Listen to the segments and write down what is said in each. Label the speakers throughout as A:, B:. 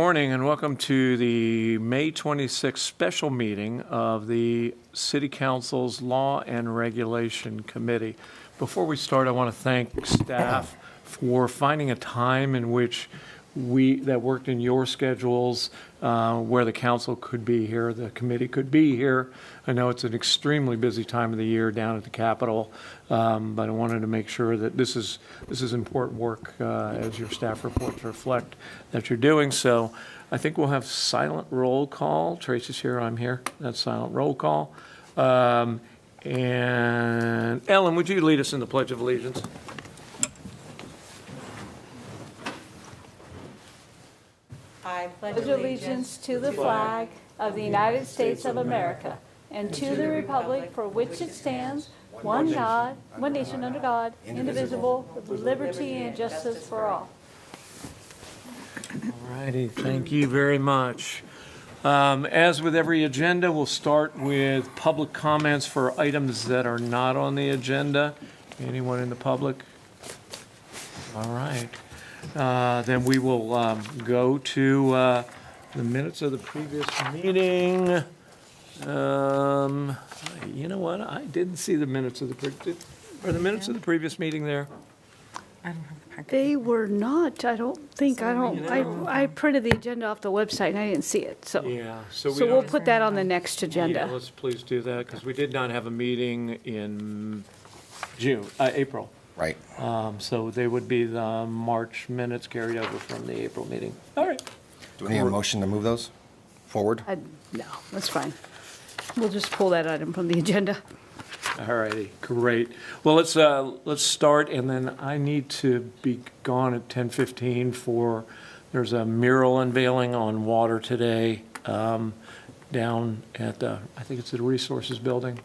A: morning and welcome to the May 26th special meeting of the City Council's Law and Regulation Committee. Before we start, I want to thank staff for finding a time in which that worked in your schedules where the council could be here, the committee could be here. I know it's an extremely busy time of the year down at the Capitol, but I wanted to make sure that this is important work as your staff reports reflect that you're doing. So I think we'll have silent roll call. Tracy's here, I'm here. That's silent roll call. And Ellen, would you lead us in the Pledge of Allegiance?
B: I pledge allegiance to the flag of the United States of America and to the republic for which it stands, one God, one nation under God, indivisible, with liberty and justice for all.
A: All righty, thank you very much. As with every agenda, we'll start with public comments for items that are not on the agenda. Anyone in the public? All right. Then we will go to the minutes of the previous meeting. You know what? I didn't see the minutes of the previous meeting there?
C: I don't have the packet.
B: They were not, I don't think, I printed the agenda off the website and I didn't see it, so.
A: Yeah.
B: So we'll put that on the next
A: Yeah,
B: agenda.
A: let's please do that, because we did not have a meeting in April.
D: Right.
A: So they would be the March minutes carried over from the April meeting. All right.
D: Do we need a motion to move those forward?
B: No, that's fine. We'll just pull that item from the agenda.
A: All righty, great. Well, let's start, and then I need to be gone at 10:15 there's a mural unveiling on water today down at I think it's the Resources Building.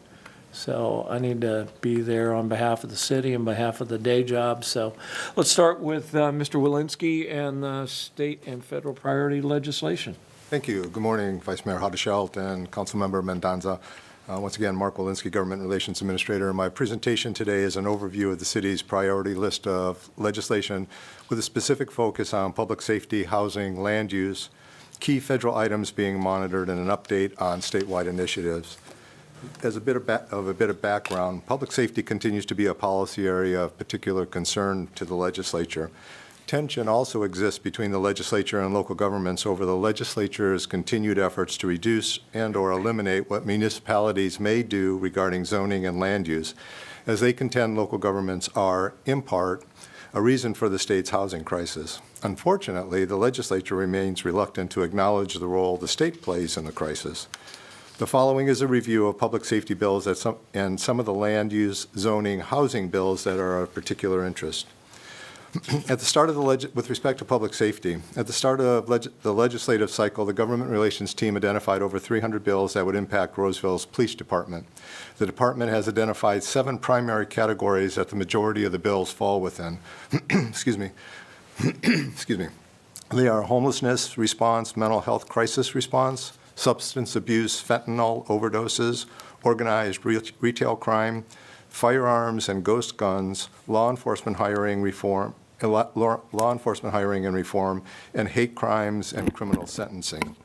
A: So I need to be there on behalf of the city and behalf of the day job. So let's start with Mr. Walensky and the state and federal priority legislation.
E: Thank you. Good morning, Vice Mayor Hadeshelt and Councilmember Mendoza. Once again, Mark Walensky, Government Relations Administrator. My presentation today is an overview of the city's priority list of legislation with a specific focus on public safety, housing, land use, key federal items being monitored, and an update on statewide initiatives. As a bit of background, public safety continues to be a policy area of particular concern to the legislature. Tension also exists between the legislature and local governments over the legislature's continued efforts to reduce and/or eliminate what municipalities may do regarding zoning and land use, as they contend local governments are, in part, a reason for the state's housing crisis. Unfortunately, the legislature remains reluctant to acknowledge the role the state plays in the crisis. The following is a review of public safety bills and some of the land use, zoning, housing bills that are of particular interest. At the start of with respect to public safety, at the start of the legislative cycle, the government relations team identified over 300 bills that would impact Roseville's police department. The department has identified 7 primary categories that the majority of the bills fall within. Excuse me. Excuse me. They are homelessness response, mental health crisis response, substance abuse, fentanyl overdoses, organized retail crime, firearms and ghost guns, law enforcement hiring and reform, and hate crimes and criminal sentencing.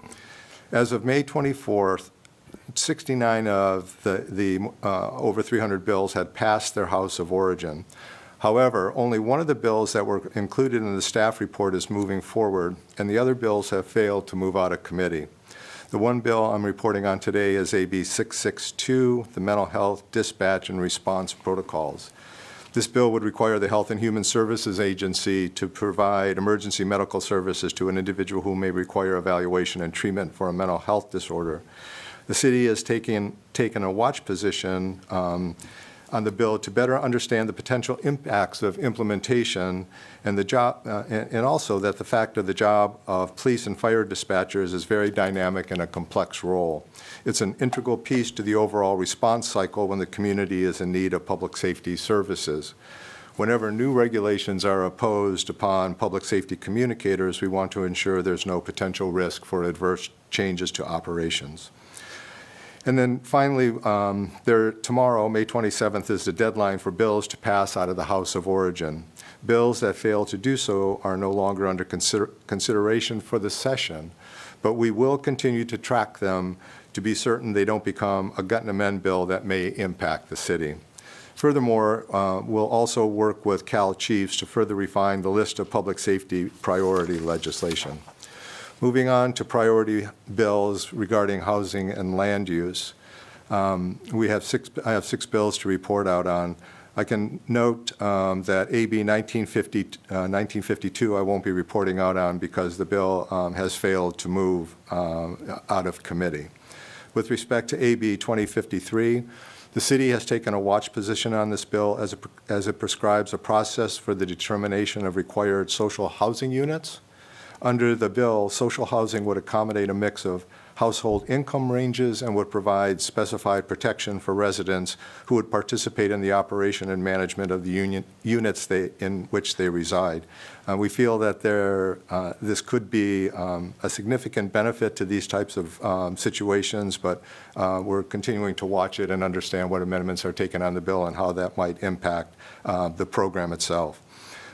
E: As of May 24th, 69 of the over 300 bills had passed their House of Origin. However, only one of the bills that were included in the staff report is moving forward, and the other bills have failed to move out of committee. The one bill I'm reporting on today is AB 662, the Mental Health Dispatch and Response Protocols. This bill would require the Health and Human Services Agency to provide emergency medical services to an individual who may require evaluation and treatment for a mental health disorder. The city has taken a watch position on the bill to better understand the potential impacts of implementation and the job, and also that the fact of the job of police and fire dispatchers is very dynamic and a complex role. It's an integral piece to the overall response cycle when the community is in need of public safety services. Whenever new regulations are imposed upon public safety communicators, we want to ensure there's no potential risk for adverse changes to operations. And then finally, tomorrow, May 27th, is the deadline for bills to pass out of the House of Origin. Bills that fail to do so are no longer under consideration for the session, but we will continue to track them to be certain they don't become a gut and amend bill that may impact the city. Furthermore, we'll also work with Cal Chiefs to further refine the list of public safety priority legislation. Moving on to priority bills regarding housing and land use. I have six bills to report out on. I can note that AB 1952 I won't be reporting out on because the bill has failed to move out of committee. With respect to AB 2053, the city has taken a watch position on this bill as it prescribes a process for the determination of required social housing units. Under the bill, social housing would accommodate a mix of household income ranges and would provide specified protection for residents who would participate in the operation and management of the units in which they reside. We feel that this could be a significant benefit to these types of situations, but we're continuing to watch it and understand what amendments are taken on the bill and how that might impact the program itself.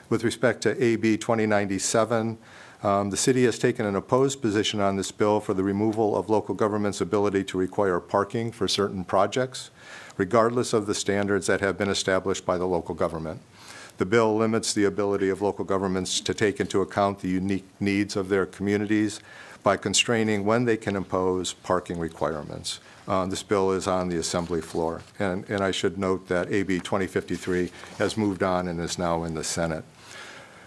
E: With respect to AB 2097, the city has taken an opposed position on this bill for the removal of local government's ability to require parking for certain projects, regardless of the standards that have been established by the local government. The bill limits the ability of local governments to take into account the unique needs of their communities by constraining when they can impose parking requirements. This bill is on the Assembly floor, and I should note that AB 2053 has moved on and is now in the Senate.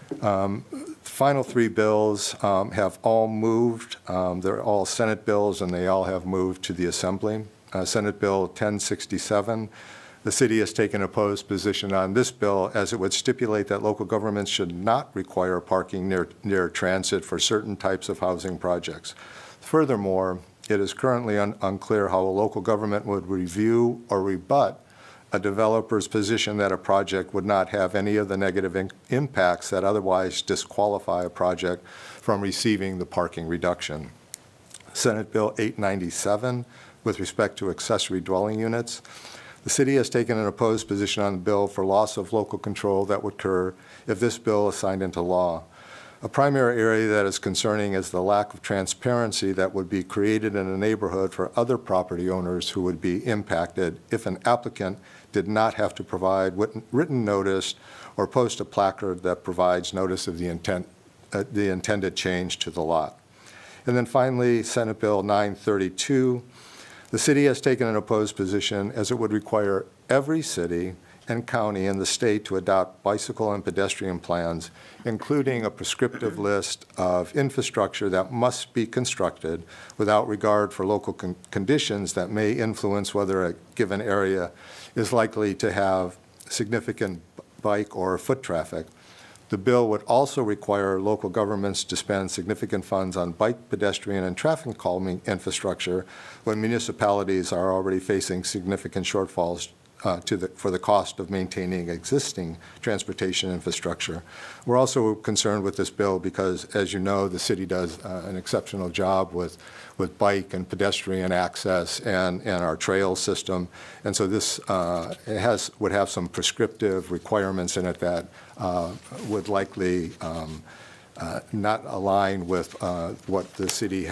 E: The final three bills have all moved. They're all Senate bills, and they all have moved to the Assembly. Senate Bill 1067, the city has taken an opposed position on this bill as it would stipulate that local governments should not require parking near transit for certain types of housing projects. Furthermore, it is currently unclear how a local government would review or rebut a developer's position that a project would not have any of the negative impacts that otherwise disqualify a project from receiving the parking reduction. Senate Bill 897, with respect to accessory dwelling units, the city has taken an opposed position on the bill for loss of local control that would occur if this bill is signed into law. A primary area that is concerning is the lack of transparency that would be created in a neighborhood for other property owners who would be impacted if an applicant did not have to provide written notice or post a placard that provides notice of the intended change to the lot. And then finally, Senate Bill 932, the city has taken an opposed position as it would require every city and county in the state to adopt bicycle and pedestrian plans, including a prescriptive list of infrastructure that must be constructed without regard for local conditions that may influence whether a given area is likely to have significant bike or foot traffic. The bill would also require local governments to spend significant funds on bike, pedestrian, and traffic calming infrastructure when municipalities are already facing significant shortfalls for the cost of maintaining existing transportation infrastructure. We're also concerned with this bill because, as you know, the city does an exceptional job with bike and pedestrian access and our trail system. And so this would have some prescriptive requirements in it that would likely not align with what the city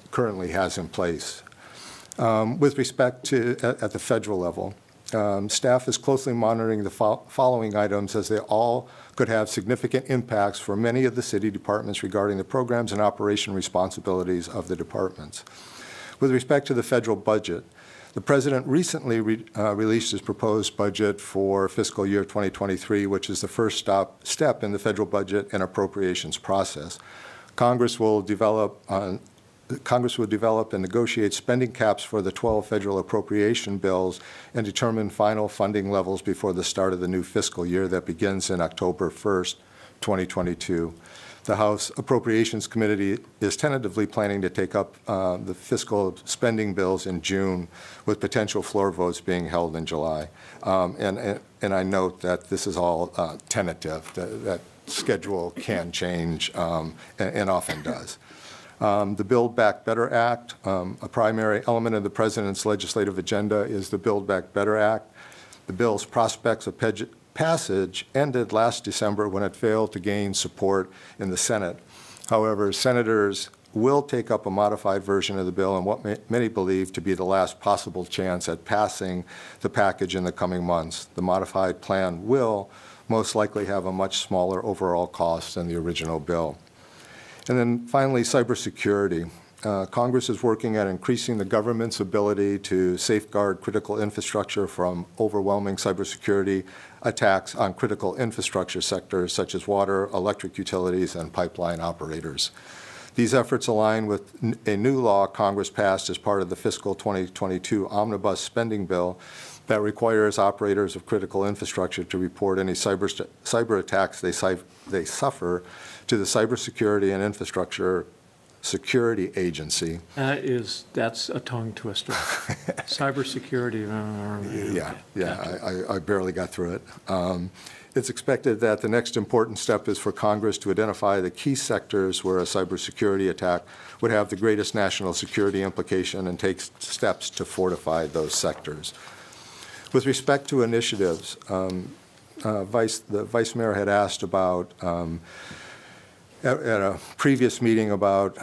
E: currently has in place. With respect to at the federal level, staff is closely monitoring the following items as they all could have significant impacts for many of the city departments regarding the programs and operation responsibilities of the departments. With respect to the federal budget, the President recently released his proposed budget for fiscal year 2023, which is the first step in the federal budget and appropriations process. Congress will develop and negotiate spending caps for the 12 federal appropriation bills and determine final funding levels before the start of the new fiscal year that begins in October 1st, 2022. The House Appropriations Committee is tentatively planning to take up the fiscal spending bills in June, with potential floor votes being held in July. And I note that this is all tentative. That schedule can change and often does. The Build Back Better Act, a primary element of the President's legislative agenda is the Build Back Better Act. The bill's prospects of passage ended last December when it failed to gain support in the Senate. However, senators will take up a modified version of the bill in what many believe to be the last possible chance at passing the package in the coming months. The modified plan will most likely have a much smaller overall cost than the original bill. And then finally, cybersecurity. Congress is working at increasing the government's ability to safeguard critical infrastructure from overwhelming cybersecurity attacks on critical infrastructure sectors such as water, electric utilities, and pipeline operators. These efforts align with a new law Congress passed as part of the fiscal 2022 omnibus spending bill that requires operators of critical infrastructure to report any cyber attacks they suffer to the Cybersecurity and Infrastructure Security Agency.
A: That's a tongue twister. Cybersecurity.
E: I barely got through it. It's expected that the next important step is for Congress to identify the key sectors where a cybersecurity attack would have the greatest national security implication and take steps to fortify those sectors. With respect to initiatives, the Vice Mayor had asked about at a previous meeting about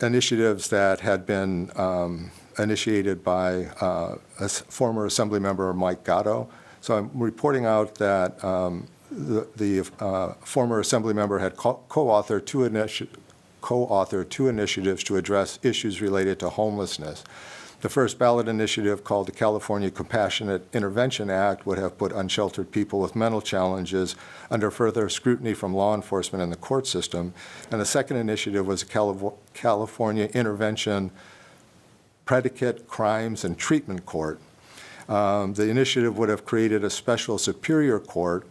E: initiatives that had been initiated by a former Assembly Member Mike Gatto. So I'm reporting out that the former Assembly Member had co-authored two initiatives to address issues related to homelessness. The first ballot initiative, called the California Compassionate Intervention Act, would have put unsheltered people with mental challenges under further scrutiny from law enforcement and the court system. And the second initiative was a California Intervention Predicate Crimes and Treatment Court. The initiative would have created a special superior court,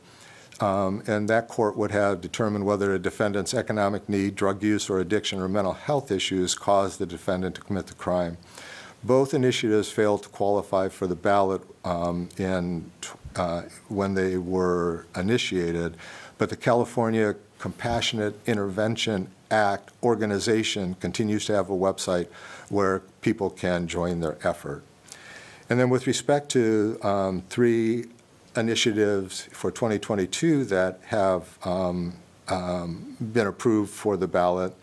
E: and that court would have determined whether a defendant's economic need, drug use, or addiction or mental health issues caused the defendant to commit the crime. Both initiatives failed to qualify for the ballot when they were initiated, but the California Compassionate Intervention Act organization continues to have a website where people can join their effort. And then with respect to three initiatives for 2022 that have been approved for the ballot,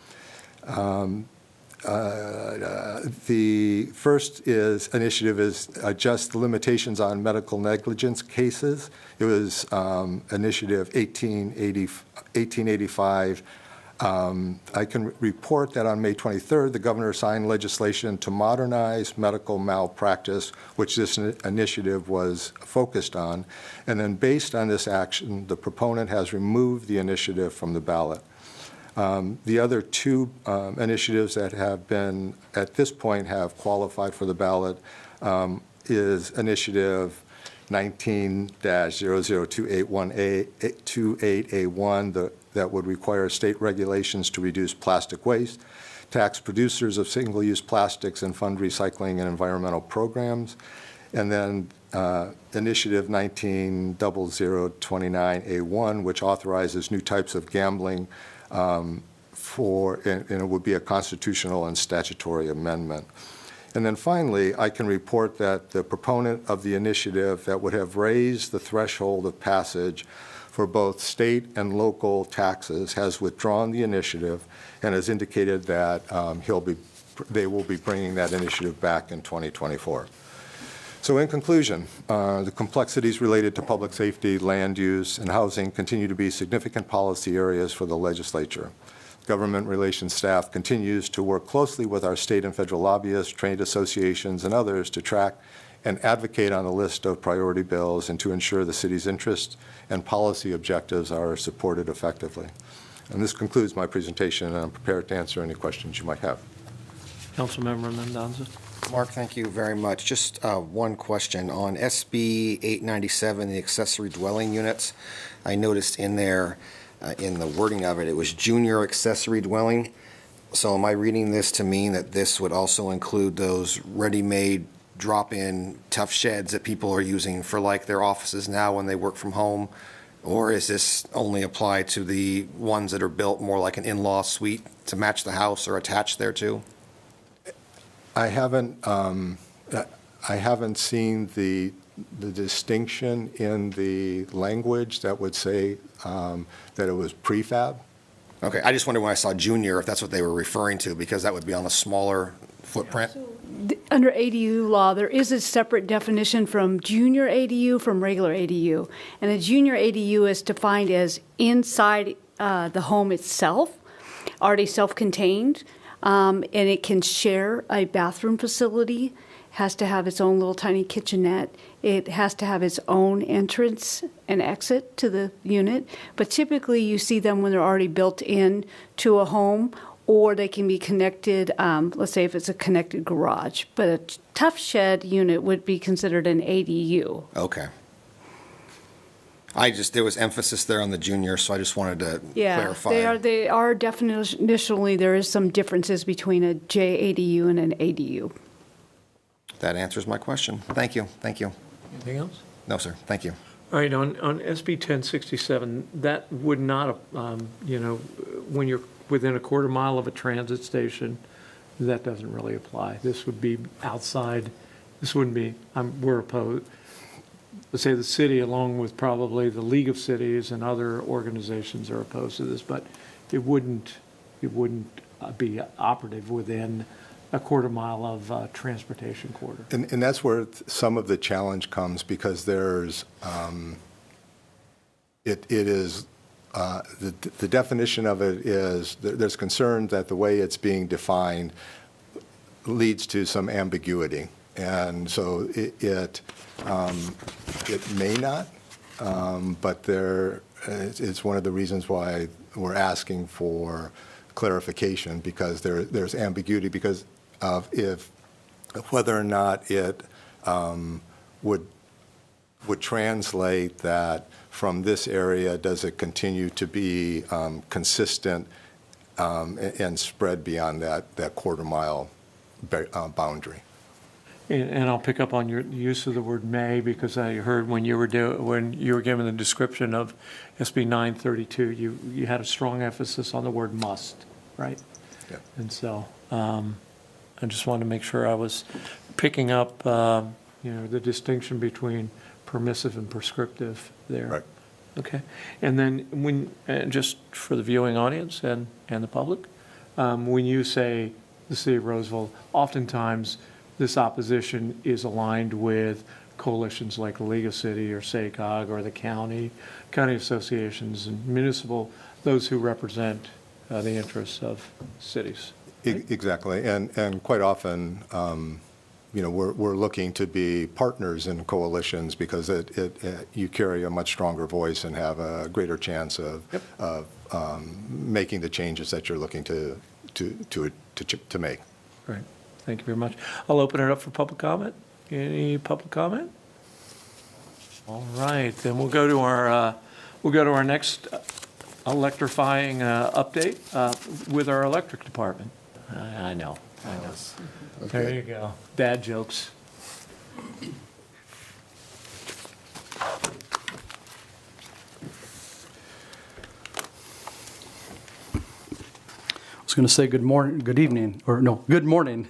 E: the first initiative is adjust the limitations on medical negligence cases. It was initiative 1885. I can report that on May 23rd, the governor signed legislation to modernize medical malpractice, which this initiative was focused on. And then based on this action, the proponent has removed the initiative from the ballot. The other two initiatives that have been, at this point, have qualified for the ballot is Initiative 19-0028A1, that would require state regulations to reduce plastic waste, tax producers of single-use plastics, and fund recycling and environmental programs. And then Initiative 19-0029A1, which authorizes new types of gambling and it would be a constitutional and statutory amendment. And then finally, I can report that the proponent of the initiative that would have raised the threshold of passage for both state and local taxes has withdrawn the initiative and has indicated that they will be bringing that initiative back in 2024. So in conclusion, the complexities related to public safety, land use, and housing continue to be significant policy areas for the legislature. Government relations staff continues to work closely with our state and federal lobbyists, trade associations, and others to track and advocate on the list of priority bills and to ensure the city's interests and policy objectives are supported effectively. And this concludes my presentation, and I'm prepared to answer any questions you might have.
A: Councilmember Mendoza.
D: Mark, thank you very much. Just one question. On SB 897, the accessory dwelling units, I noticed in there, in the wording of it, it was junior accessory dwelling. So am I reading this to mean that this would also include those ready-made drop-in tough sheds that people are using for like their offices now when they work from home? Or is this only applied to the ones that are built more like an in-law suite to match the house or attached thereto?
E: I haven't seen the distinction in the language that would say that it was prefab.
D: Okay, I just wondered when I saw junior if that's what they were referring to, because that would be on a smaller footprint.
B: Under ADU law, there is a separate definition from junior ADU from regular ADU. And a junior ADU is defined as inside the home itself, already self-contained, and it can share a bathroom facility, has to have its own little tiny kitchenette. It has to have its own entrance and exit to the unit. But typically, you see them when they're already built in to a home, or they can be connected, let's say if it's a connected garage. But a tough shed unit would be considered an ADU.
D: Okay. There was emphasis there on the junior, so I just wanted to clarify.
B: They are definitionally, there is some differences between a JADU and an ADU.
D: That answers my question. Thank you.
A: Anything else?
D: No, sir. Thank you.
A: All right, on SB 1067, that would not, when you're within a quarter mile of a transit station, that doesn't really apply. This would be outside, this wouldn't be, we're opposed. Let's say the city, along with probably the League of Cities and other organizations, are opposed to this, but it wouldn't be operative within a quarter mile of transportation corridor.
E: And that's where some of the challenge comes, because there's, the definition of it is, there's concern that the way it's being defined leads to some ambiguity. And so it may not, but it's one of the reasons why we're asking for clarification, because there's ambiguity because of whether or not it would translate that from this area, does it continue to be consistent and spread beyond that quarter mile boundary.
A: And I'll pick up on your use of the word may, because I heard when you were given the description of SB 932, you had a strong emphasis on the word must, right?
E: Yeah.
A: And so I just wanted to make sure I was picking up the distinction between permissive and prescriptive there.
E: Right.
A: Okay. And then just for the viewing audience and the public, when you say the city of Roseville, oftentimes this opposition is aligned with coalitions like the League of City or SACOG or the county associations and municipal, those who represent the interests of cities. Right?
E: Exactly. And quite often, we're looking to be partners in coalitions, because you carry a much stronger voice and have a greater chance of making the changes that you're looking to make.
A: Right. Thank you very much. I'll open it up for public comment. Any public comment? All right, then we'll go to our next electrifying update with our electric department. I know.
E: Okay.
A: There you go. Dad jokes.
F: I was going to say good morning, good evening, or no, good morning,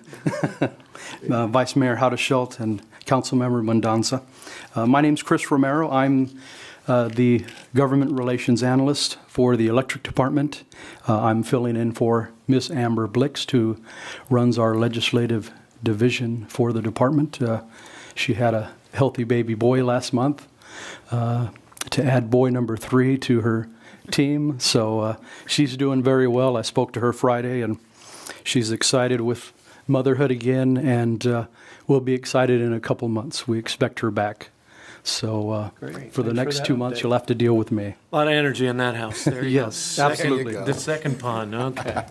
F: Vice Mayor Haudeshelt and Councilmember Mendoza. My name's Chris Romero. I'm the Government Relations Analyst for the Electric Department. I'm filling in for Miss Amber Blixt, who runs our legislative division for the department. She had a healthy baby boy last month, to add boy number 3 to her team. So she's doing very well. I spoke to her Friday, and she's excited with motherhood again, and we'll be excited in a couple months. We expect her back. So for the next 2 months, you'll have to deal with me.
A: A lot of energy in that house. There you
F: Yes,
A: go.
F: absolutely.
A: The second pun. Okay.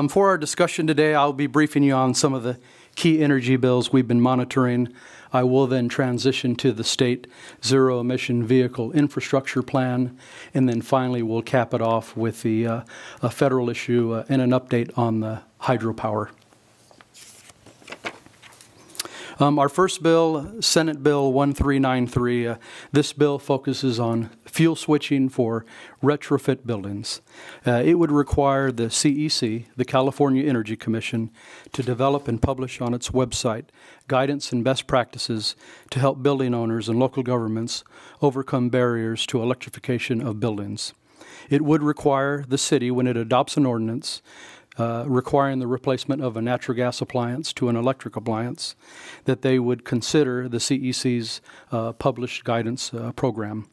F: For our discussion today, I'll be briefing you on some of the key energy bills we've been monitoring. I will then transition to the state zero-emission vehicle infrastructure plan, and then finally we'll cap it off with a federal issue and an update on the hydropower. Our first bill, Senate Bill 1393, this bill focuses on fuel switching for retrofit buildings. It would require the CEC, the California Energy Commission, to develop and publish on its website guidance and best practices to help building owners and local governments overcome barriers to electrification of buildings. It would require the city, when it adopts an ordinance, requiring the replacement of a natural gas appliance to an electric appliance, that they would consider the CEC's published guidance program.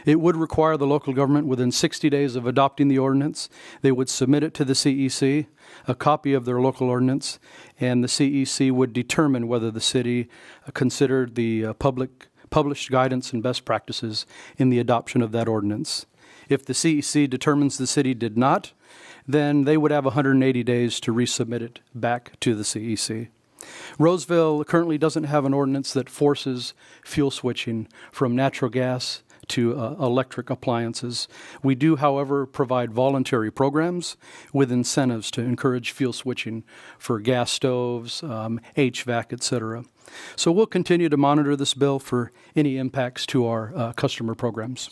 F: It would require the local government within 60 days of adopting the ordinance. They would submit it to the CEC, a copy of their local ordinance, and the CEC would determine whether the city considered the published guidance and best practices in the adoption of that ordinance. If the CEC determines the city did not, then they would have 180 days to resubmit it back to the CEC. Roseville currently doesn't have an ordinance that forces fuel switching from natural gas to electric appliances. We do, however, provide voluntary programs with incentives to encourage fuel switching for gas stoves, HVAC, et cetera. So we'll continue to monitor this bill for any impacts to our customer programs.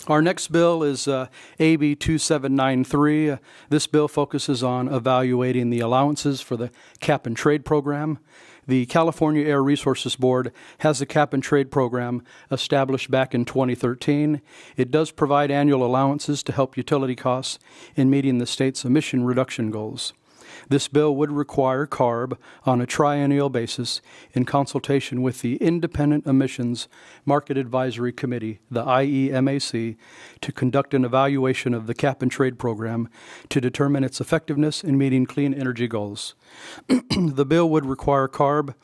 F: Our next bill is AB 2793. This bill focuses on evaluating the allowances for the cap and trade program. The California Air Resources Board has a cap and trade program established back in 2013. It does provide annual allowances to help utility costs in meeting the state's emission reduction goals. This bill would require CARB on a triennial basis in consultation with the Independent Emissions Market Advisory Committee, the IEMAC, to conduct an evaluation of the cap and trade program to determine its effectiveness in meeting clean energy goals. The bill would require CARB,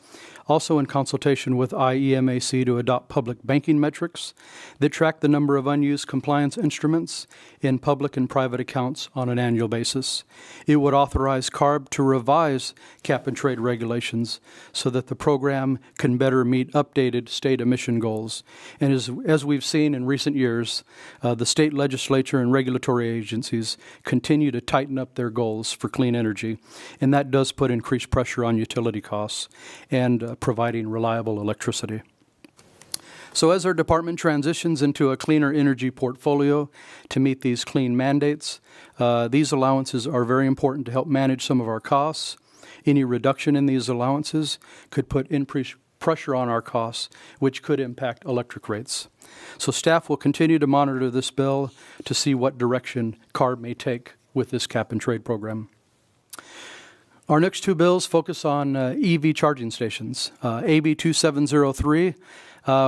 F: also in consultation with IEMAC, to adopt public banking metrics that track the number of unused compliance instruments in public and private accounts on an annual basis. It would authorize CARB to revise cap and trade regulations so that the program can better meet updated state emission goals. And as we've seen in recent years, the state legislature and regulatory agencies continue to tighten up their goals for clean energy, and that does put increased pressure on utility costs and providing reliable electricity. So as our department transitions into a cleaner energy portfolio to meet these clean mandates, these allowances are very important to help manage some of our costs. Any reduction in these allowances could put increased pressure on our costs, which could impact electric rates. So staff will continue to monitor this bill to see what direction CARB may take with this cap and trade program. Our next two bills focus on EV charging stations. AB 2703,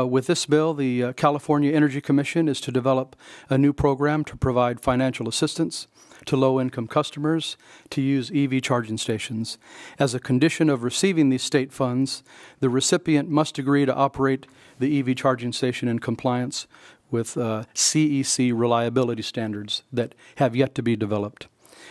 F: with this bill, the California Energy Commission is to develop a new program to provide financial assistance to low-income customers to use EV charging stations. As a condition of receiving these state funds, the recipient must agree to operate the EV charging station in compliance with CEC reliability standards that have yet to be developed.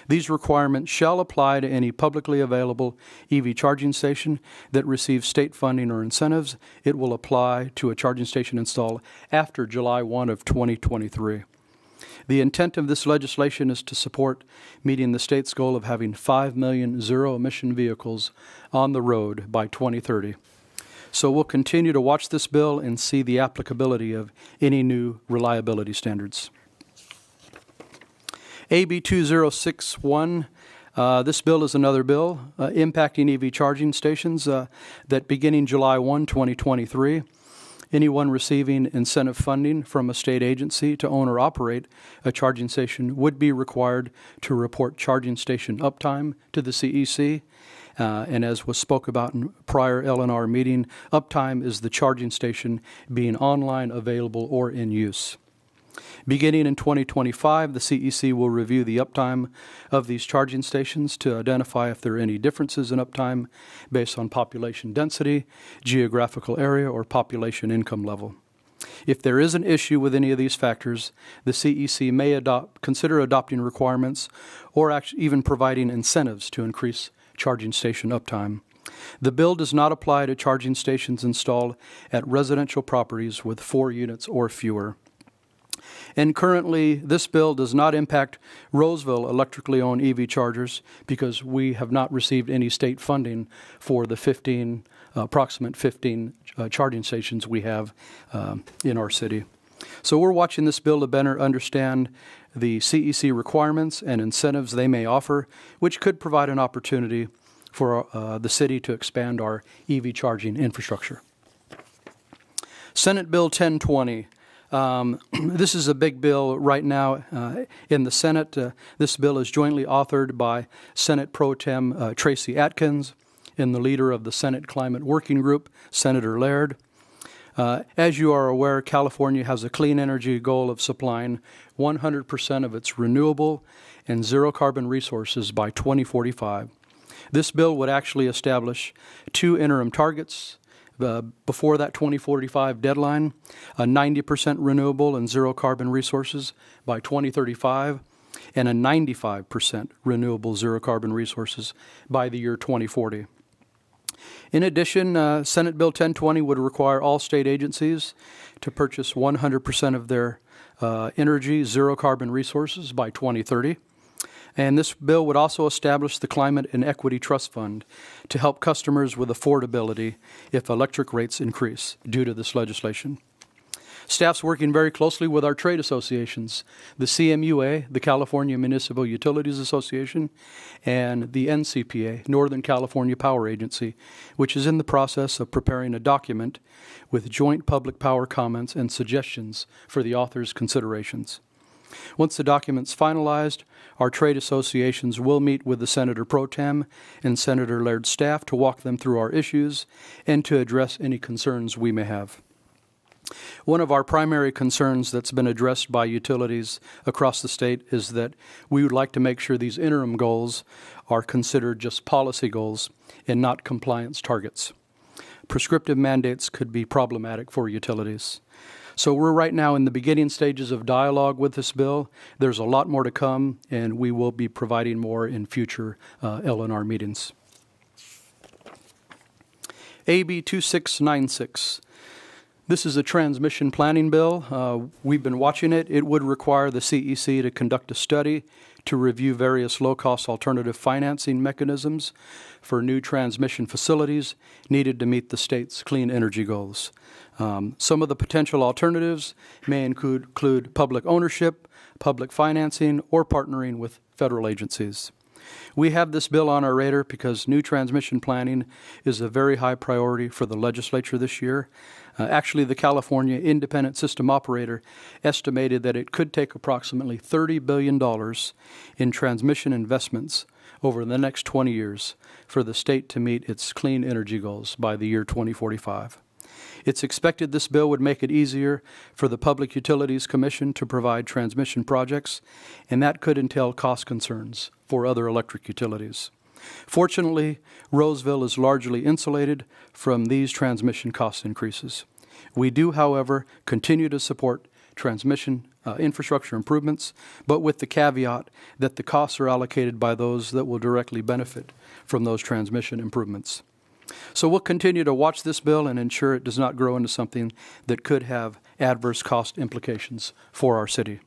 F: These requirements shall apply to any publicly available EV charging station that receives state funding or incentives. It will apply to a charging station installed after July 1 of 2023. The intent of this legislation is to support meeting the state's goal of having 5 million zero-emission vehicles on the road by 2030. So we'll continue to watch this bill and see the applicability of any new reliability standards. AB 2061, this bill is another bill impacting EV charging stations that beginning July 1, 2023, anyone receiving incentive funding from a state agency to own or operate a charging station would be required to report charging station uptime to the CEC. And as was spoke about in prior LNR meeting, uptime is the charging station being online, available, or in use. Beginning in 2025, the CEC will review the uptime of these charging stations to identify if there are any differences in uptime based on population density, geographical area, or population income level. If there is an issue with any of these factors, the CEC may consider adopting requirements or even providing incentives to increase charging station uptime. The bill does not apply to charging stations installed at residential properties with 4 units or fewer. And currently, this bill does not impact Roseville electrically owned EV chargers because we have not received any state funding for the approximate 15 charging stations we have in our city. So we're watching this bill to better understand the CEC requirements and incentives they may offer, which could provide an opportunity for the city to expand our EV charging infrastructure. Senate Bill 1020. This is a big bill right now in the Senate. This bill is jointly authored by Senate Pro Tem Tracy Atkins and the leader of the Senate Climate Working Group, Senator Laird. As you are aware, California has a clean energy goal of supplying 100% of its renewable and zero-carbon resources by 2045. This bill would actually establish 2 interim targets before that 2045 deadline, 90% renewable and zero-carbon resources by 2035, and a 95% renewable zero-carbon resources by the year 2040. In addition, Senate Bill 1020 would require all state agencies to purchase 100% of their energy zero-carbon resources by 2030. And this bill would also establish the Climate and Equity Trust Fund to help customers with affordability if electric rates increase due to this legislation. Staff's working very closely with our trade associations, the CMUA, the California Municipal Utilities Association, and the NCPA, Northern California Power Agency, which is in the process of preparing a document with joint public power comments and suggestions for the author's considerations. Once the document's finalized, our trade associations will meet with the Senator Pro Tem and Senator Laird's staff to walk them through our issues and to address any concerns we may have. One of our primary concerns that's been addressed by utilities across the state is that we would like to make sure these interim goals are considered just policy goals and not compliance targets. Prescriptive mandates could be problematic for utilities. So we're right now in the beginning stages of dialogue with this bill. There's a lot more to come, and we will be providing more in future LNR meetings. AB 2696. This is a transmission planning bill. We've been watching it. It would require the CEC to conduct a study to review various low-cost alternative financing mechanisms for new transmission facilities needed to meet the state's clean energy goals. Some of the potential alternatives may include public ownership, public financing, or partnering with federal agencies. We have this bill on our radar because new transmission planning is a very high priority for the legislature this year. Actually, the California Independent System Operator estimated that it could take approximately $30 billion in transmission investments over the next 20 years for the state to meet its clean energy goals by the year 2045. It's expected this bill would make it easier for the Public Utilities Commission to provide transmission projects, and that could entail cost concerns for other electric utilities. Fortunately, Roseville is largely insulated from these transmission cost increases. We do, however, continue to support transmission infrastructure improvements, but with the caveat that the costs are allocated by those that will directly benefit from those transmission improvements. So we'll continue to watch this bill and ensure it does not grow into something that could have adverse cost implications for our city.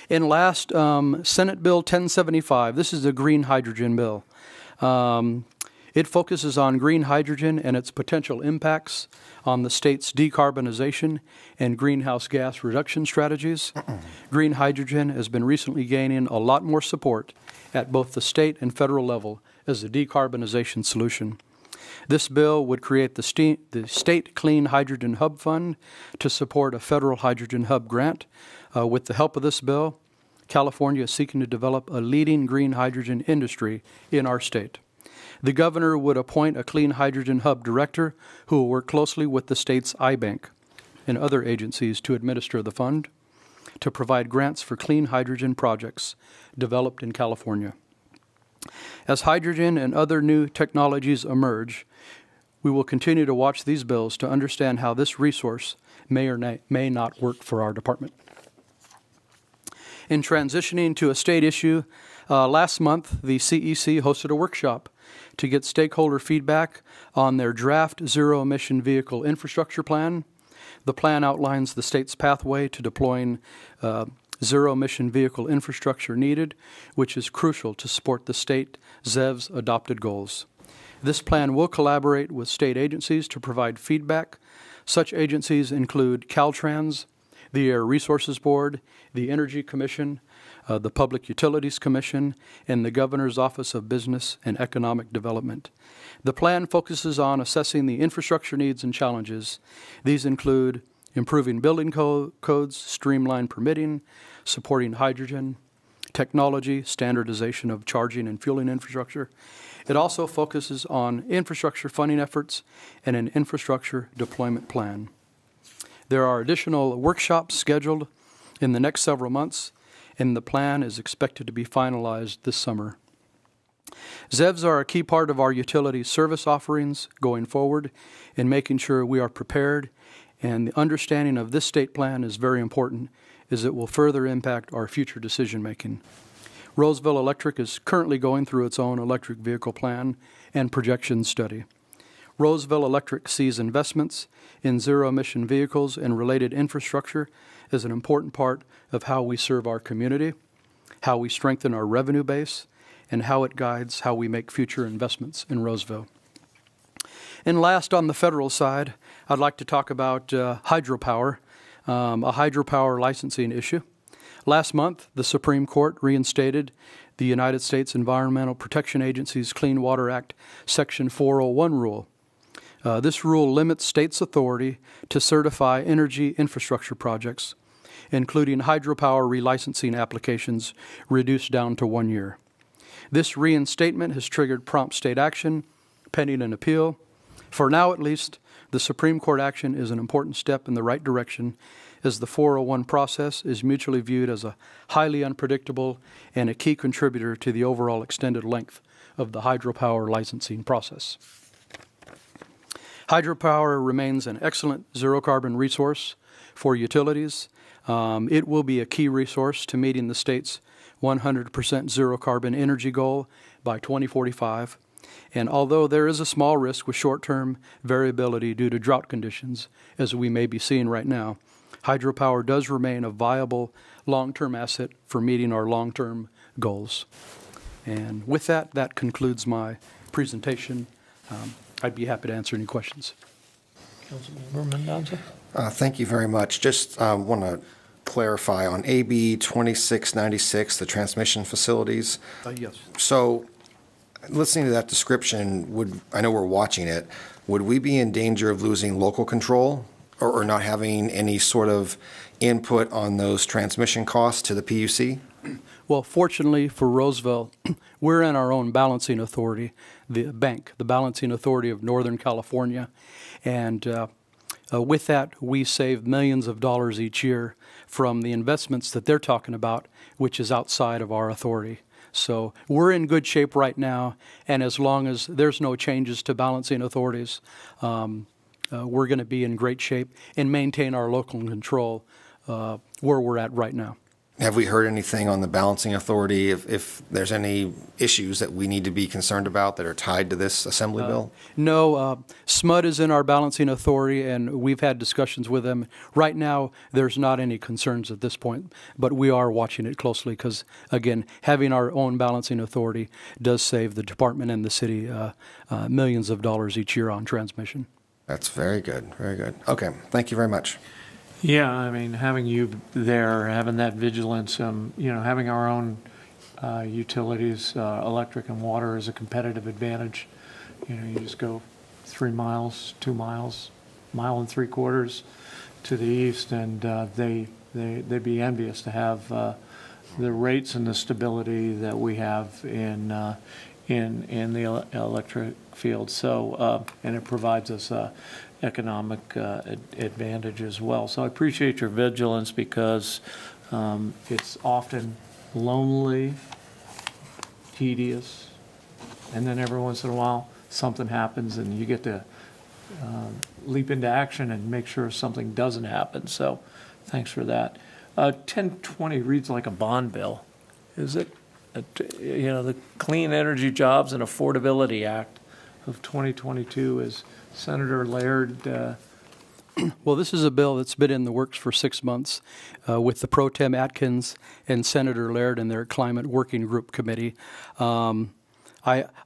F: And last, Senate Bill 1075. This is a green hydrogen bill. It focuses on green hydrogen and its potential impacts on the state's decarbonization and greenhouse gas reduction strategies. Green hydrogen has been recently gaining a lot more support at both the state and federal level as a decarbonization solution. This bill would create the State Clean Hydrogen Hub Fund to support a federal hydrogen hub grant. With the help of this bill, California is seeking to develop a leading green hydrogen industry in our state. The governor would appoint a clean hydrogen hub director who will work closely with the state's iBank and other agencies to administer the fund to provide grants for clean hydrogen projects developed in California. As hydrogen and other new technologies emerge, we will continue to watch these bills to understand how this resource may or may not work for our department. In transitioning to a state issue, last month the CEC hosted a workshop to get stakeholder feedback on their draft zero-emission vehicle infrastructure plan. The plan outlines the state's pathway to deploying zero-emission vehicle infrastructure needed, which is crucial to support the state ZEV's adopted goals. This plan will collaborate with state agencies to provide feedback. Such agencies include Caltrans, the Air Resources Board, the Energy Commission, the Public Utilities Commission, and the Governor's Office of Business and Economic Development. The plan focuses on assessing the infrastructure needs and challenges. These include improving building codes, streamlined permitting, supporting hydrogen, technology, standardization of charging and fueling infrastructure. It also focuses on infrastructure funding efforts and an infrastructure deployment plan. There are additional workshops scheduled in the next several months, and the plan is expected to be finalized this summer. ZEVs are a key part of our utility service offerings going forward in making sure we are prepared, and the understanding of this state plan is very important as it will further impact our future decision-making. Roseville Electric is currently going through its own electric vehicle plan and projection study. Roseville Electric sees investments in zero-emission vehicles and related infrastructure as an important part of how we serve our community, how we strengthen our revenue base, and how it guides how we make future investments in Roseville. And last, on the federal side, I'd like to talk about hydropower, a hydropower licensing issue. Last month, the Supreme Court reinstated the United States Environmental Protection Agency's Clean Water Act Section 401 rule. This rule limits states' authority to certify energy infrastructure projects, including hydropower relicensing applications, reduced down to 1 year. This reinstatement has triggered prompt state action, pending an appeal. For now, at least, the Supreme Court action is an important step in the right direction, as the 401 process is mutually viewed as a highly unpredictable and a key contributor to the overall extended length of the hydropower licensing process. Hydropower remains an excellent zero-carbon resource for utilities. It will be a key resource to meeting the state's 100% zero-carbon energy goal by 2045. And although there is a small risk with short-term variability due to drought conditions, as we may be seeing right now, hydropower does remain a viable long-term asset for meeting our long-term goals. And with that, that concludes my presentation. I'd be happy to answer any questions.
A: Councilmember Mendoza?
D: Thank you very much. Just want to clarify on AB 2696, the transmission facilities.
F: Yes.
D: So listening to that description, I know we're watching it, would we be in danger of losing local control or not having any sort of input on those transmission costs to the PUC?
F: Well, fortunately for Roseville, we're in our own balancing authority, the bank, the Balancing Authority of Northern California. And with that, we save millions of dollars each year from the investments that they're talking about, which is outside of our authority. So we're in good shape right now, and as long as there's no changes to balancing authorities, we're going to be in great shape and maintain our local control where we're at right now.
D: Have we heard anything on the balancing authority, if there's any issues that we need to be concerned about that are tied to this assembly bill?
F: No, SMUD is in our balancing authority, and we've had discussions with them. Right now, there's not any concerns at this point, but we are watching it closely because, again, having our own balancing authority does save the department and the city millions of dollars each year on transmission.
D: That's very good, very good. Okay, thank you very much.
A: Yeah, I mean, having you there, having that vigilance, having our own utilities, electric and water is a competitive advantage. You just go 3 miles, 2 miles, mile and 3/4 to the east, and they'd be envious to have the rates and the stability that we have in the electric field. So, and it provides us economic advantage as well. So I appreciate your vigilance because it's often lonely, tedious, and then every once in a while something happens and you get to leap into action and make sure something doesn't happen. So thanks for that. 1020 reads like a bond bill. Is it? The Clean Energy Jobs and Affordability Act of 2022 is Senator Laird
F: Well, this is a bill that's been in the works for 6 months with the Pro Tem Atkins and Senator Laird and their Climate Working Group Committee. I'll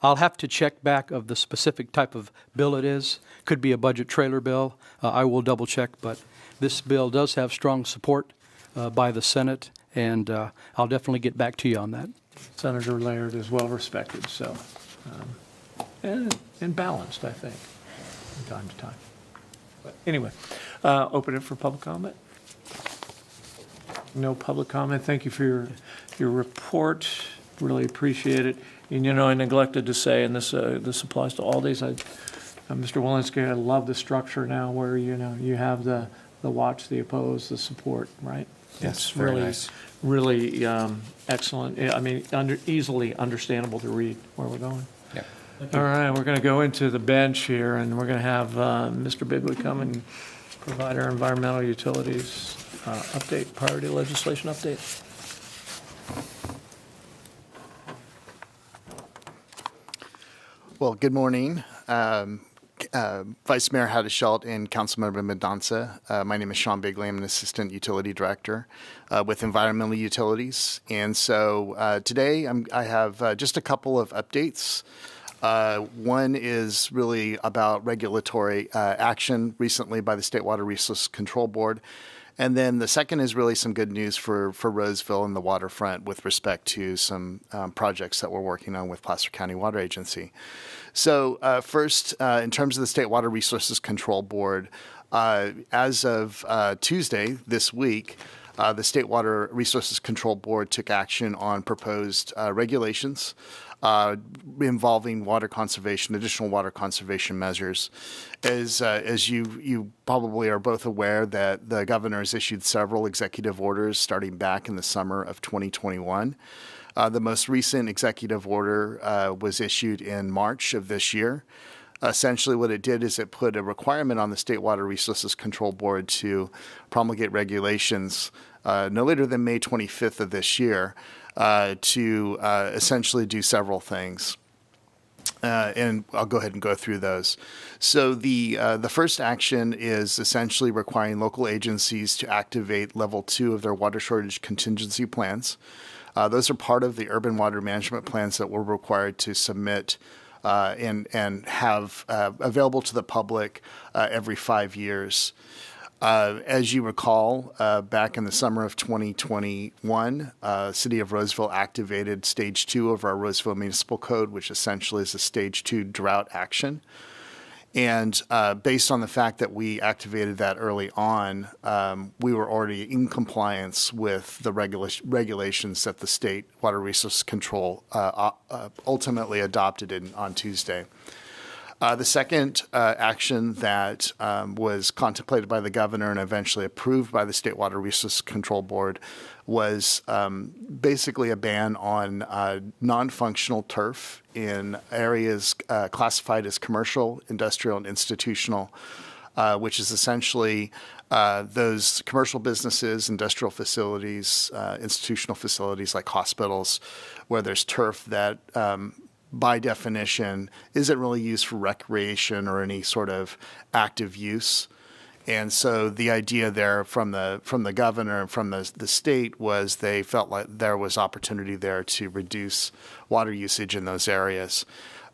F: have to check back of the specific type of bill it is. Could be a budget trailer bill. I will double check, but this bill does have strong support by the Senate, and I'll definitely get back to you on that.
A: Senator Laird is well respected, so, and balanced, I think, from time to time. But anyway, open it for public comment. No public comment. Thank you for your report. Really appreciate it. And I neglected to say, and this applies to all these. Mr. Walensky, I love the structure now where you have the watch, the oppose, the support. Right?
D: Yes,
A: it's
D: very
A: really,
D: nice.
A: really excellent. I mean, easily understandable to read where we're going.
D: Yeah.
A: All right, we're going to go into the bench here, and we're going to have Mr. Bigley come and provide our environmental utilities update, priority legislation update.
G: Well, good morning, Vice Mayor Haddishelt and Councilmember Mendoza. My name is Sean Bigley. I'm an Assistant Utility Director with Environmental Utilities. And so today I have just a couple of updates. One is really about regulatory action recently by the State Water Resources Control Board. And then the second is really some good news for Roseville and the waterfront with respect to some projects that we're working on with Placer County Water Agency. So first, in terms of the State Water Resources Control Board, as of Tuesday this week, the State Water Resources Control Board took action on proposed regulations involving water conservation, additional water conservation measures. As you probably are both aware that the governor has issued several executive orders starting back in the summer of 2021. The most recent executive order was issued in March of this year. Essentially what it did is it put a requirement on the State Water Resources Control Board to promulgate regulations no later than May 25th of this year to essentially do several things. And I'll go ahead and go through those. So the first action is essentially requiring local agencies to activate level 2 of their water shortage contingency plans. Those are part of the urban water management plans that we're required to submit and have available to the public every 5 years. As you recall, back in the summer of 2021, City of Roseville activated Stage 2 of our Roseville Municipal Code, which essentially is a Stage 2 drought action. And based on the fact that we activated that early on, we were already in compliance with the regulations that the State Water Resources Control ultimately adopted on Tuesday. The second action that was contemplated by the governor and eventually approved by the State Water Resources Control Board was basically a ban on non-functional turf in areas classified as commercial, industrial, and institutional, which is essentially those commercial businesses, industrial facilities, institutional facilities like hospitals, where there's turf that by definition, isn't really used for recreation or any sort of active use. And so the idea there from the governor and from the state was they felt like there was opportunity there to reduce water usage in those areas.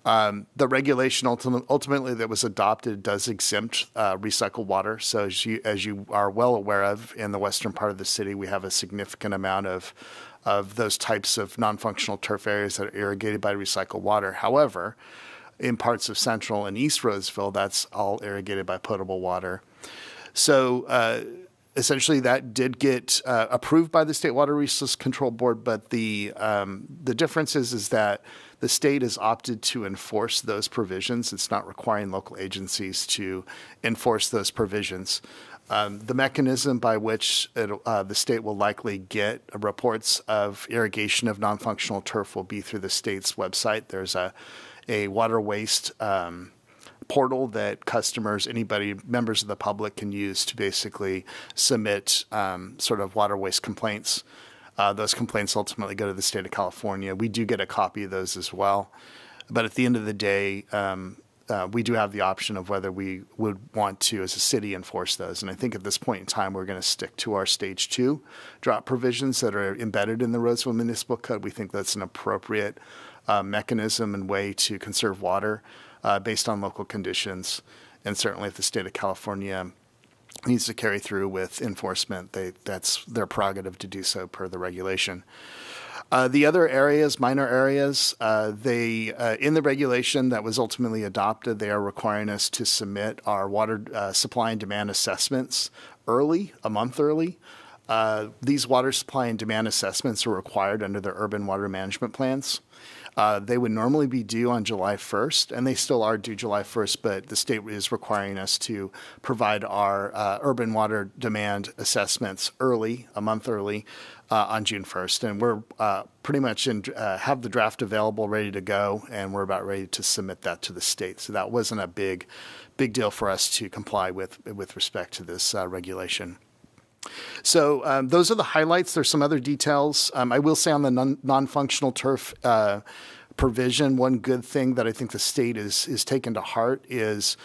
G: The regulation ultimately that was adopted does exempt recycled water. So as you are well aware of, in the western part of the city, we have a significant amount of those types of non-functional turf areas that are irrigated by recycled water. However, in parts of central and east Roseville, that's all irrigated by potable water. So essentially that did get approved by the State Water Resources Control Board, but the difference is that the state has opted to enforce those provisions. It's not requiring local agencies to enforce those provisions. The mechanism by which the state will likely get reports of irrigation of non-functional turf will be through the state's website. There's a water waste portal that customers, members of the public can use to basically submit sort of water waste complaints. Those complaints ultimately go to the state of California. We do get a copy of those as well. But at the end of the day, we do have the option of whether we would want to, as a city, enforce those. And I think at this point in time, we're going to stick to our Stage 2 drought provisions that are embedded in the Roseville Municipal Code. We think that's an appropriate mechanism and way to conserve water based on local conditions. And certainly if the state of California needs to carry through with enforcement, that's their prerogative to do so per the regulation. The other areas, minor areas, in the regulation that was ultimately adopted, they are requiring us to submit our water supply and demand assessments early, a month early. These water supply and demand assessments are required under the urban water management plans. They would normally be due on July 1st, and they still are due July 1st, but the state is requiring us to provide our urban water demand assessments early, a month early, on June 1st. And we're pretty much have the draft available, ready to go, and we're about ready to submit that to the state. So that wasn't a big deal for us to comply with respect to this regulation. So those are the highlights. There's some other details. I will say on the non-functional turf provision, one good thing that I think the state is taken to heart is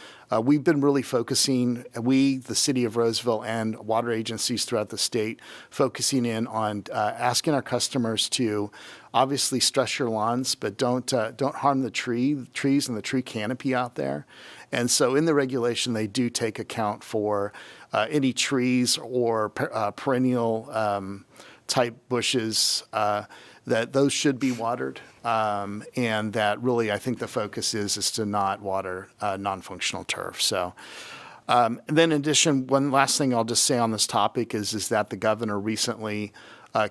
G: we've been really focusing, the city of Roseville and water agencies throughout the state, focusing in on asking our customers to obviously stress your lawns, but don't harm the trees and the tree canopy out there. And so in the regulation, they do take account for any trees or perennial type bushes that those should be watered. And that really, I think the focus is to not water non-functional turf. So then in addition, one last thing I'll just say on this topic is that the governor recently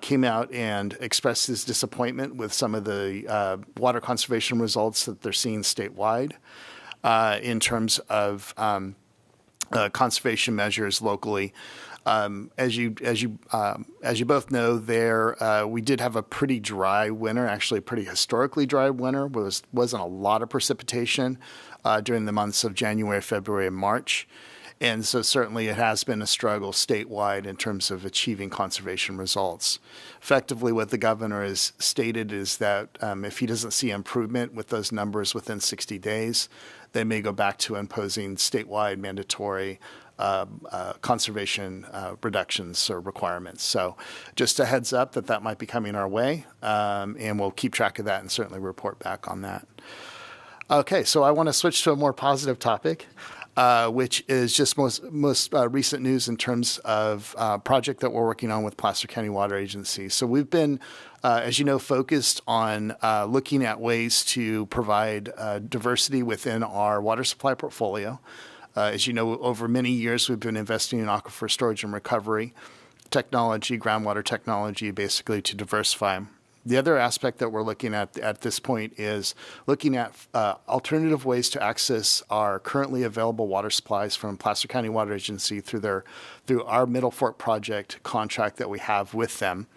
G: came out and expressed his disappointment with some of the water conservation results that they're seeing statewide in terms of conservation measures locally. As you both know, we did have a pretty dry winter, actually a pretty historically dry winter. Wasn't a lot of precipitation during the months of January, February, and March. And so certainly it has been a struggle statewide in terms of achieving conservation results. Effectively, what the governor has stated is that if he doesn't see improvement with those numbers within 60 days, they may go back to imposing statewide mandatory conservation reductions or requirements. So just a heads up that might be coming our way, and we'll keep track of that and certainly report back on that. Okay, so I want to switch to a more positive topic, which is just most recent news in terms of a project that we're working on with Placer County Water Agency. So we've been, as you know, focused on looking at ways to provide diversity within our water supply portfolio. As you know, over many years, we've been investing in aquifer storage and recovery technology, groundwater technology, basically to diversify. The other aspect that we're looking at this point is looking at alternative ways to access our currently available water supplies from Placer County Water Agency through our Middle Fork project contract that we have with them.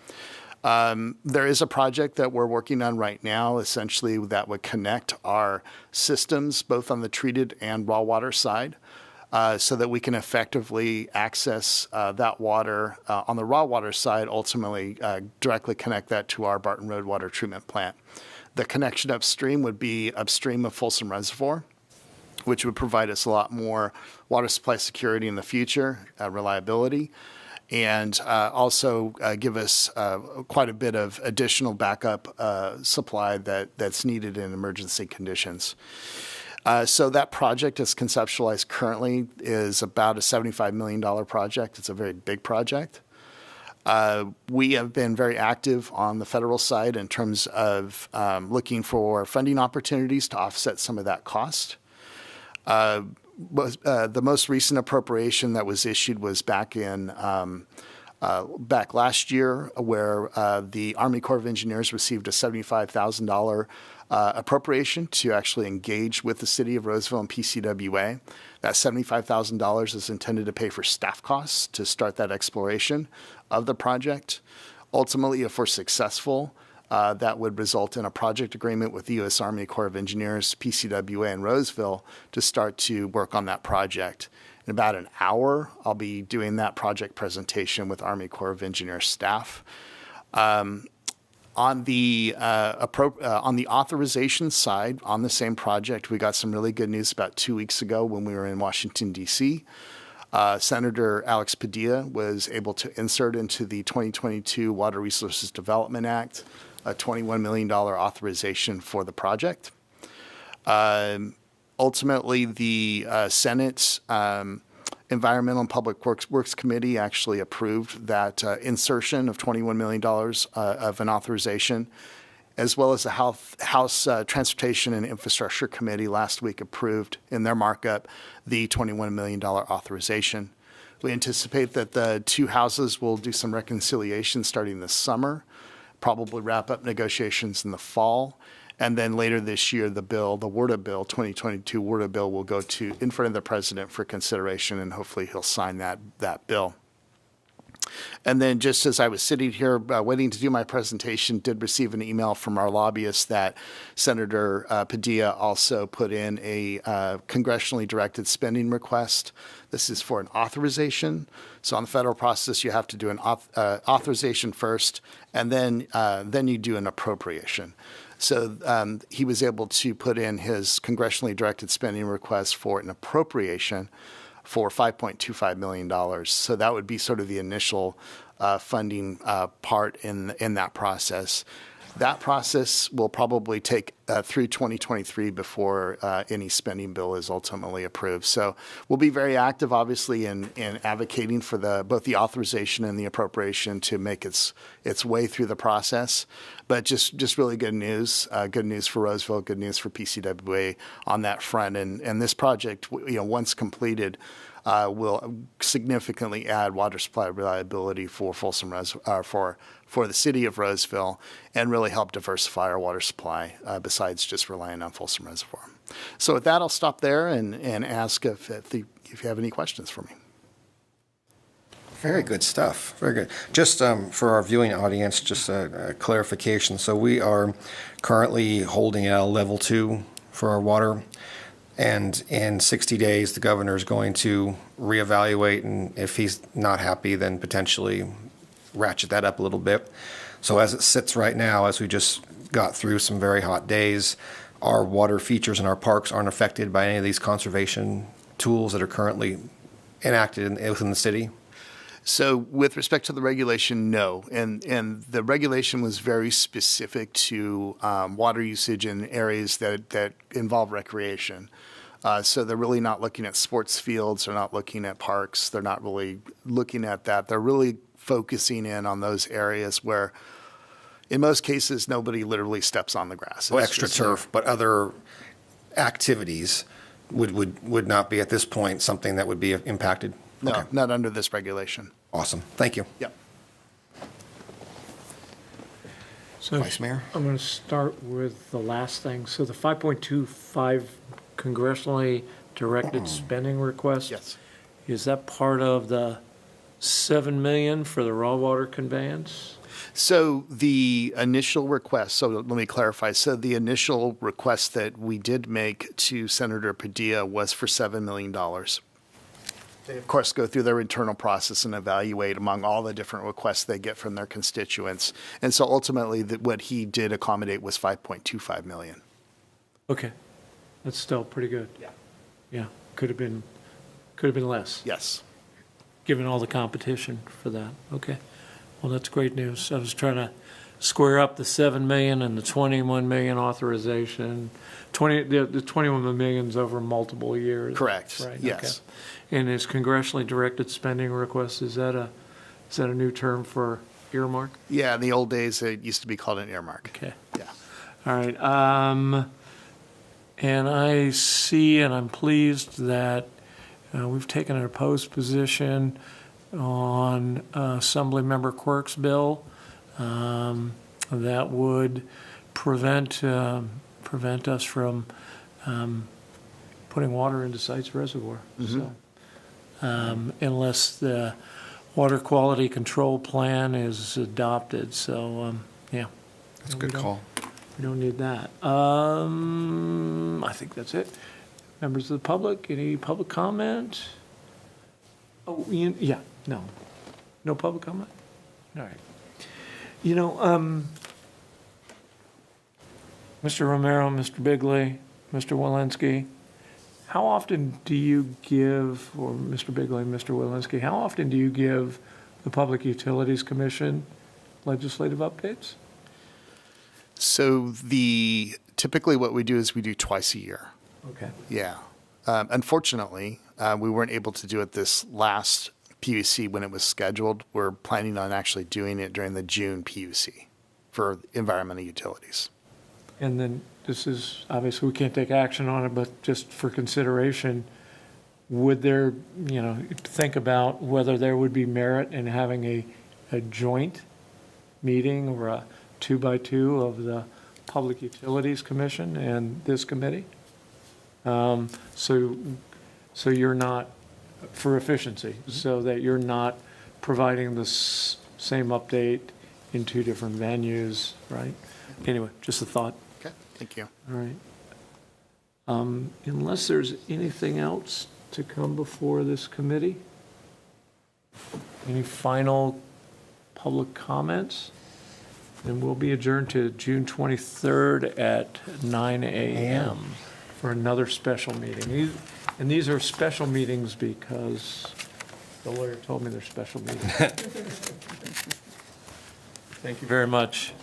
G: There is a project that we're working on right now, essentially, that would connect our systems, both on the treated and raw water side, so that we can effectively access that water on the raw water side, ultimately directly connect that to our Barton Road water treatment plant. The connection upstream would be upstream of Folsom Reservoir, which would provide us a lot more water supply security in the future, reliability, and also give us quite a bit of additional backup supply that's needed in emergency conditions. So that project, as conceptualized currently, is about a $75 million project. It's a very big project. We have been very active on the federal side in terms of looking for funding opportunities to offset some of that cost. The most recent appropriation that was issued was back last year, where the Army Corps of Engineers received a $75,000 appropriation to actually engage with the city of Roseville and PCWA. That $75,000 is intended to pay for staff costs to start that exploration of the project. Ultimately, if we're successful, that would result in a project agreement with the U.S. Army Corps of Engineers, PCWA, and Roseville to start to work on that project. In about an hour, I'll be doing that project presentation with Army Corps of Engineers staff. On the authorization side, on the same project, we got some really good news about 2 weeks ago when we were in Washington, D.C. Senator Alex Padilla was able to insert into the 2022 Water Resources Development Act a $21 million authorization for the project. Ultimately, the Senate's Environmental and Public Works Committee actually approved that insertion of $21 million of an authorization, as well as the House Transportation and Infrastructure Committee last week approved in their markup the $21 million authorization. We anticipate that the two houses will do some reconciliation starting this summer, probably wrap up negotiations in the fall, and then later this year, the WRDA bill, 2022 WRDA bill, will go in front of the president for consideration, and hopefully he'll sign that bill. And then just as I was sitting here waiting to do my presentation, did receive an email from our lobbyist that Senator Padilla also put in a congressionally directed spending request. This is for an authorization. So on the federal process, you have to do an authorization first, and then you do an appropriation. So he was able to put in his congressionally directed spending request for an appropriation for $5.25 million. So that would be sort of the initial funding part in that process. That process will probably take through 2023 before any spending bill is ultimately approved. So we'll be very active, obviously, in advocating for both the authorization and the appropriation to make its way through the process. But just really good news for Roseville, good news for PCWA on that front. And this project, once completed, will significantly add water supply reliability for Folsom for the city of Roseville, and really help diversify our water supply besides just relying on Folsom Reservoir. So with that, I'll stop there and ask if you have any questions for me.
D: Very good stuff. Very good. Just for our viewing audience, just a clarification. So we are currently holding a level 2 for our water. And in 60 days, the governor is going to reevaluate, and if he's not happy, then potentially ratchet that up a little bit. So as it sits right now, as we just got through some very hot days, our water features in our parks aren't affected by any of these conservation tools that are currently enacted within the city?
G: So with respect to the regulation, no. And the regulation was very specific to water usage in areas that involve recreation. So they're really not looking at sports fields. They're not looking at parks. They're not really looking at that. They're really focusing in on those areas where, in most cases, nobody literally steps on the grass.
D: So extra turf, but other activities would not be at this point something that would be impacted?
G: No,
D: Okay.
G: Not under this regulation.
D: Awesome. Thank you.
G: Yep.
A: So
D: Vice Mayor?
A: I'm going to start with the last thing. So the 5.25 congressionally directed spending request?
G: Yes.
A: Is that part of the $7 million for the raw water conveyance?
G: So the initial request, so let me clarify. So the initial request that we did make to Senator Padilla was for $7 million. They, of course, go through their internal process and evaluate among all the different requests they get from their constituents. And so ultimately, what he did accommodate was $5.25 million.
A: Okay. That's still pretty good.
G: Yeah.
A: Yeah. Could have been less,
G: Yes.
A: given all the competition for that. Okay. Well, that's great news. I was trying to square up the $7 million and the $21 million authorization. The $21 million's over multiple years.
G: Correct.
A: Right.
G: Yes.
A: Okay. And is congressionally directed spending request, is that a new term for earmark?
G: Yeah, in the old days, it used to be called an earmark.
A: Okay.
G: Yeah.
A: All right. And I see, and I'm pleased that we've taken an opposed position on Assemblymember Quirk's bill that would prevent us from putting water into Sites Reservoir.
G: Mm-hmm.
A: So, unless the water quality control plan is adopted. So, yeah.
D: That's a good call.
A: We don't need that. I think that's it. Members of the public, any public comment? Oh, yeah, no. No public comment? All right. Mr. Romero, Mr. Bigley, Mr. Walensky, how often do you give, or Mr. Bigley and Mr. Walensky, how often do you give the Public Utilities Commission legislative updates?
G: So typically what we do is we do twice a year.
A: Okay.
G: Yeah. Unfortunately, we weren't able to do it this last PUC when it was scheduled. We're planning on actually doing it during the June PUC for environmental utilities.
A: And then this is, obviously, we can't take action on it, but just for consideration, would there, think about whether there would be merit in having a joint meeting or a 2x2 of the Public Utilities Commission and this committee? So you're not, for efficiency, so that you're not providing the same update in two different venues, right? Anyway, just a thought.
G: Okay, thank you.
A: All right. Unless there's anything else to come before this committee? Any final public comments? Then we'll be adjourned to June 23rd at 9 a.m. for another special meeting. And these are special meetings because the lawyer told me they're special meetings. Thank you very much.